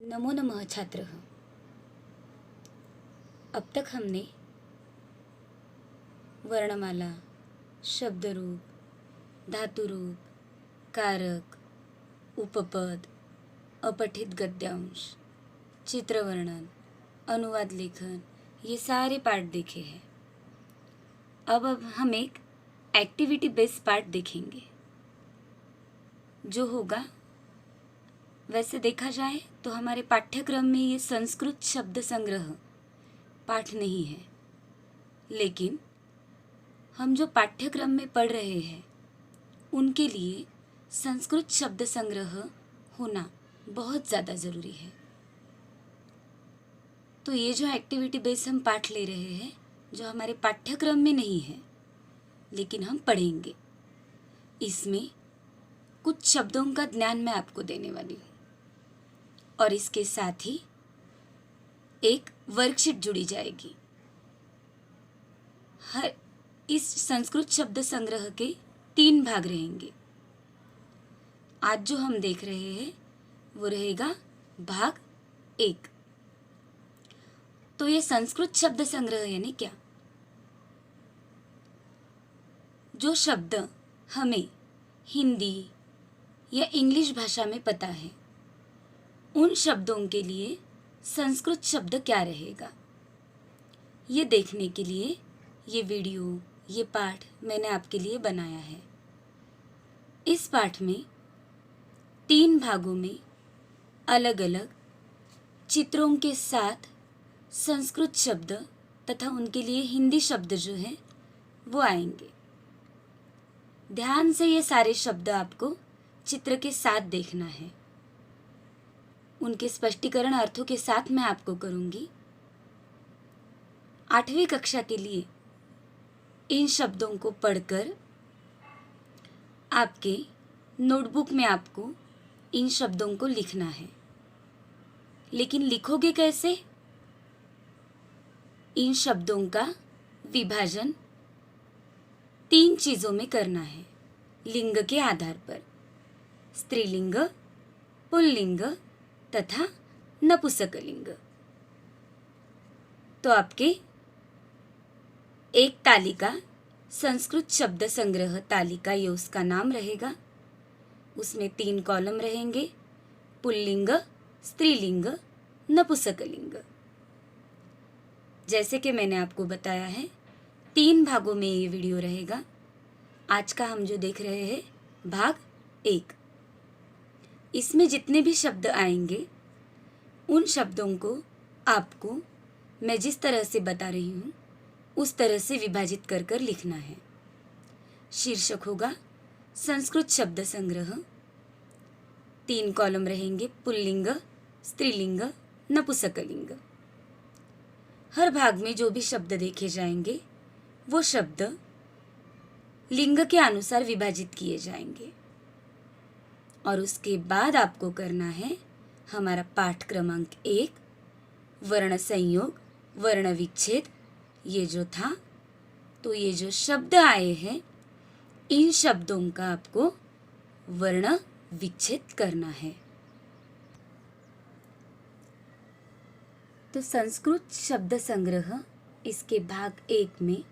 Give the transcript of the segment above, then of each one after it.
नमो नमः छात्रः। अब तक हमने वर्णमाला, शब्दरूप, धातुरूप, कारक, उपपद, अपठित गद्यांश, चित्रवर्णन, अनुवाद लेखन, ये सारे पार्ट देखे हैं। अब हम एक एक्टिविटी बेस्ड पार्ट देखेंगे। जो होगा, वैसे देखा जाए तो हमारे पाठ्यक्रम में ये संस्कृत शब्द संग्रह पाठ नहीं है, लेकिन हम जो पाठ्यक्रम में पढ़ रहे हैं उनके लिए संस्कृत शब्द संग्रह होना बहुत ज़्यादा ज़रूरी है। तो ये जो एक्टिविटी बेस हम पाठ ले रहे हैं, जो हमारे पाठ्यक्रम में नहीं है लेकिन हम पढ़ेंगे, इसमें कुछ शब्दों का ज्ञान मैं आपको देने वाली हूँ और इसके साथ ही एक वर्कशीट जुड़ी जाएगी। हर इस संस्कृत शब्द संग्रह के 3 भाग रहेंगे। आज जो हम देख रहे हैं वो रहेगा भाग 1। तो ये संस्कृत शब्द संग्रह यानी क्या? जो शब्द हमें हिंदी या इंग्लिश भाषा में पता है, उन शब्दों के लिए संस्कृत शब्द क्या रहेगा, ये देखने के लिए ये वीडियो, ये पाठ मैंने आपके लिए बनाया है। इस पाठ में 3 भागों में अलग अलग चित्रों के साथ संस्कृत शब्द तथा उनके लिए हिंदी शब्द जो हैं वो आएंगे। ध्यान से ये सारे शब्द आपको चित्र के साथ देखना है। उनके स्पष्टीकरण अर्थों के साथ मैं आपको करूंगी। 8वीं कक्षा के लिए इन शब्दों को पढ़कर आपके नोटबुक में आपको इन शब्दों को लिखना है। लेकिन लिखोगे कैसे? इन शब्दों का विभाजन 3 चीज़ों में करना है लिंग के आधार पर: स्त्रीलिंग, पुल्लिंग तथा नपुंसकलिंग। तो आपके एक तालिका संस्कृत शब्द संग्रह तालिका, ये उसका नाम रहेगा। उसमें 3 कॉलम रहेंगे: पुल्लिंग, स्त्रीलिंग, नपुंसकलिंग। जैसे कि मैंने आपको बताया है, 3 भागों में ये वीडियो रहेगा। आज का हम जो देख रहे हैं भाग 1। इसमें जितने भी शब्द आएंगे उन शब्दों को आपको मैं जिस तरह से बता रही हूँ उस तरह से विभाजित कर कर लिखना है। शीर्षक होगा संस्कृत शब्द संग्रह। 3 कॉलम रहेंगे: पुल्लिंग, स्त्रीलिंग, नपुंसकलिंग। हर भाग में जो भी शब्द देखे जाएंगे वो शब्द लिंग के अनुसार विभाजित किए जाएंगे। और उसके बाद आपको करना है हमारा पाठ क्रमांक 1, वर्ण संयोग, वर्ण विच्छेद। ये जो था, तो ये जो शब्द आए हैं इन शब्दों का आपको वर्ण विच्छेद करना है। तो संस्कृत शब्द संग्रह इसके भाग 1 में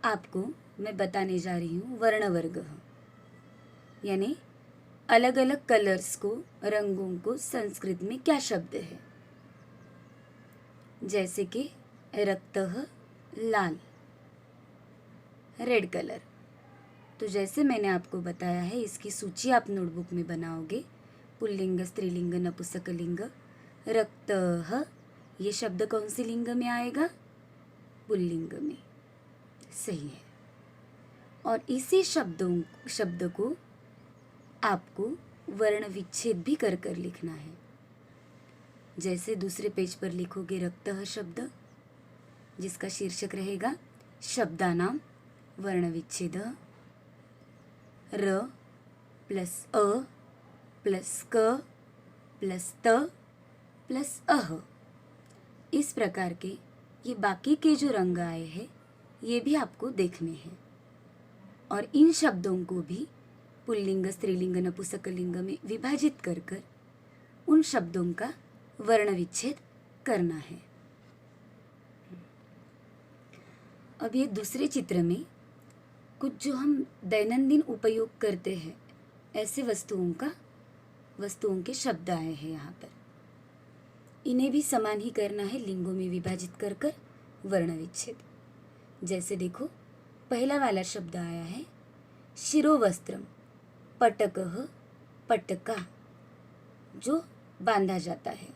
आपको मैं बताने जा रही हूँ वर्ण वर्ग, यानी अलग अलग कलर्स को, रंगों को संस्कृत में क्या शब्द है। जैसे कि रक्तः लाल, रेड कलर। तो जैसे मैंने आपको बताया है, इसकी सूची आप नोटबुक में बनाओगे: पुल्लिंग, स्त्रीलिंग, नपुंसकलिंग। रक्तः, ये शब्द कौन सी लिंग में आएगा? पुल्लिंग में। सही है। और इसी शब्द को आपको वर्ण विच्छेद भी कर कर लिखना है। जैसे दूसरे पेज पर लिखोगे रक्तः शब्द, जिसका शीर्षक रहेगा शब्दानाम वर्ण विच्छेद। र प्लस अ प्लस क प्लस त प्लस अह। इस प्रकार के ये बाकी के जो रंग आए हैं ये भी आपको देखने हैं। और इन शब्दों को भी पुल्लिंग, स्त्रीलिंग, नपुंसकलिंग में विभाजित कर कर उन शब्दों का वर्ण विच्छेद करना है। अब ये दूसरे चित्र में कुछ जो हम दैनंदिन उपयोग करते हैं ऐसे वस्तुओं के शब्द आए हैं यहाँ पर। इन्हें भी समान ही करना है, लिंगों में विभाजित कर कर वर्ण विच्छेद। जैसे देखो, पहला वाला शब्द आया है शिरोवस्त्रम, पटकः पटका, जो बांधा जाता है।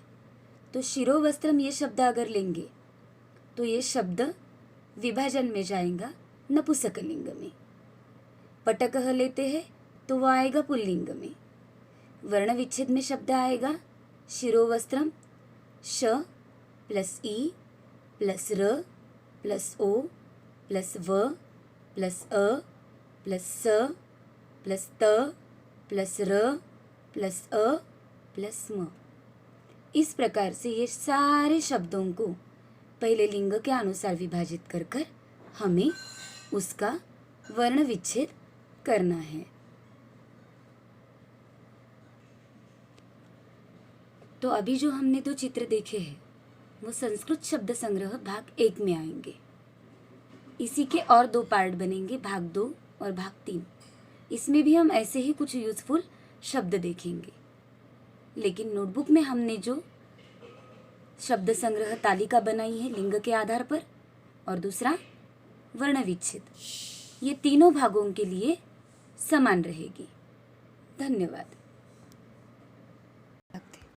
तो शिरोवस्त्रम ये शब्द अगर लेंगे तो ये शब्द विभाजन में जाएगा नपुंसकलिंग में। पटकः लेते हैं तो वो आएगा पुल्लिंग में। वर्ण विच्छेद में शब्द आएगा शिरोवस्त्रम, श प्लस ई प्लस र प्लस ओ प्लस व प्लस अ प्लस स प्लस त प्लस र प्लस अ प्लस म। इस प्रकार से ये सारे शब्दों को पहले लिंग के अनुसार विभाजित कर कर हमें उसका वर्ण विच्छेद करना है। तो अभी जो हमने दो चित्र देखे हैं वो संस्कृत शब्द संग्रह भाग 1 में आएंगे। इसी के और 2 पार्ट बनेंगे, भाग 2 और भाग 3। इसमें भी हम ऐसे ही कुछ यूजफुल शब्द देखेंगे। लेकिन नोटबुक में हमने जो शब्द संग्रह तालिका बनाई है लिंग के आधार पर, और दूसरा वर्ण विच्छेद, ये तीनों भागों के लिए समान रहेगी। धन्यवाद।